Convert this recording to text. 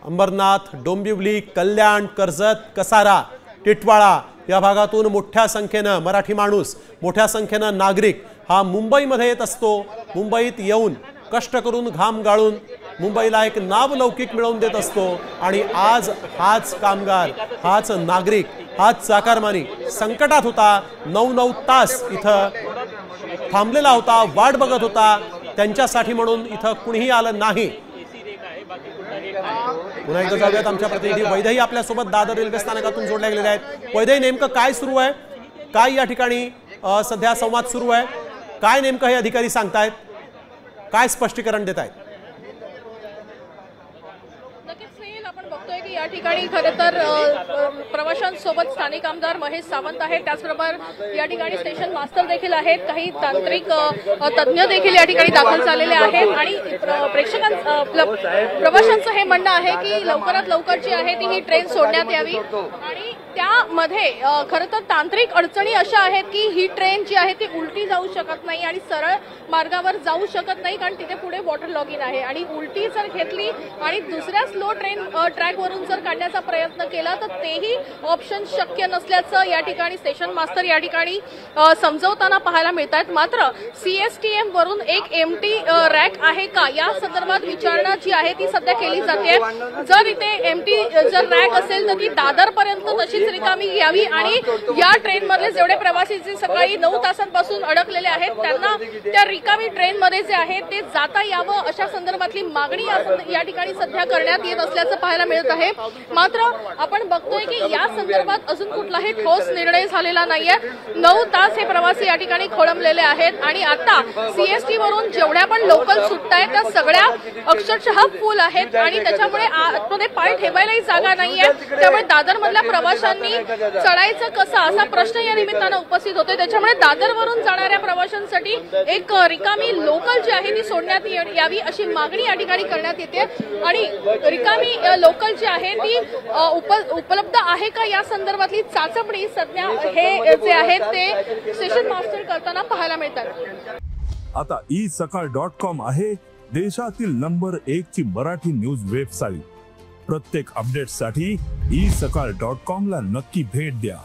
अंबरनाथ, डोंबिवली, कल्याण, कर्जत, कसारा, टिटवाळा या भागातून मोठ्या संख्येने मराठी माणूस, मोठ्या संख्येने नागरिक हा मुंबईमध्ये येत असतो। मुंबईत येऊन कष्ट करून घाम गाळून मुंबईला एक नावलौकिक मिळवून देत असतो आणि आज हाच कामगार, हाच नागरिक, हाच चाकारमानी संकटात होता। 9-9 तास इथं थांबलेला होता, वाट बघत होता। त्यांच्यासाठी म्हणून इथं कुणीही आलं नाही। पुन्हा एकदा जाऊयात, आमच्या प्रतिनिधी वैदही आपल्या सोबत दादर रेल्वे स्थानकातून जोडले गेलेले आहेत। वैदही, नेमकं काय सुरू आहे, काय या ठिकाणी सध्या संवाद सुरू आहे, काय नेमकं हे अधिकारी सांगतायत, काय स्पष्टीकरण देत आहेत? आपण बघतोय की या ठिकाणी खरं तर प्रवाशांसोबत स्थानिक आमदार महेश सावंत आहेत, त्याचबरोबर या ठिकाणी स्टेशन मास्टर देखील आहेत, काही तांत्रिक तज्ञ देखील या ठिकाणी दाखल झालेले आहेत आणि प्रवाशांचं हे म्हणणं आहे की लवकरात लवकर जी आहे ती ही ट्रेन सोडण्यात यावी आणि त्यामध्ये खरं तर तांत्रिक अडचणी अशा आहेत की ही ट्रेन जी आहे ती उलटी जाऊ शकत नाही आणि सरळ मार्गावर जाऊ शकत नाही, कारण तिथे पुढे वॉटर लॉगिंग आहे आणि उलटी जर घेतली आणि दुसऱ्या स्लो ट्रेन ट्रॅकवरून जर काढण्याचा प्रयत्न केला तर तेही ऑप्शन शक्य नसल्याचं या ठिकाणी स्टेशन मास्टर या ठिकाणी समजवताना पाहायला मिळतात। मात्र CSTM वरून एक MT रॅक आहे का या संदर्भात विचारणा जी आहे ती सध्या केली जाते। जर इथे MT जर रॅक असेल तर ती दादर पर्यंत तशीच रिकामी यावी आणि या ट्रेन मधले जेवढे प्रवासी जे सकाळी 9 तासांपासून अडकलेले आहेत त्यांना त्या रिकामी ट्रेन मध्ये जे आहे ते जाता यावं अशा संदर्भातली मागणी या ठिकाणी सध्या करण्यात येत असल्याचं पाहायला मिळत आहे। मात्र आपण बघतोय की या संदर्भात अजून कुठलाही ठोस निर्णय झालेला नाहीये। 9 तास हे प्रवासी या ठिकाणी खोळंबलेले आहेत आणि आता CST वरून जेवढ्या पण लोकल सुटतायत त्या सगळ्या अक्षरशः फुल आहेत आणि त्याच्यामुळे आतमध्ये पाय ठेवायलाही जागा नाहीये। त्यामुळे दादर मधल्या प्रवाशांनी चढायचं कसं असा प्रश्न या निमित्तानं उपस्थित होतोय। त्याच्यामुळे दादर वरून जाणाऱ्या प्रवाशांसाठी एक रिकामी लोकल जी आहे ती सोडण्यात यावी अशी मागणी या ठिकाणी करण्यात येते आणि रिकामी लोकल जी आहे ती उपलब्ध आहे का या संदर्भातली चाचपणी सध्या हे जे आहेत ते स्टेशन मास्टर करताना पाहायला मिळतात। आता isakal.com आहे देशातील नंबर 1 ची मराठी न्यूज वेबसाईट। प्रत्येक अपडेटसाठी isakal.com ला नक्की भेट द्या।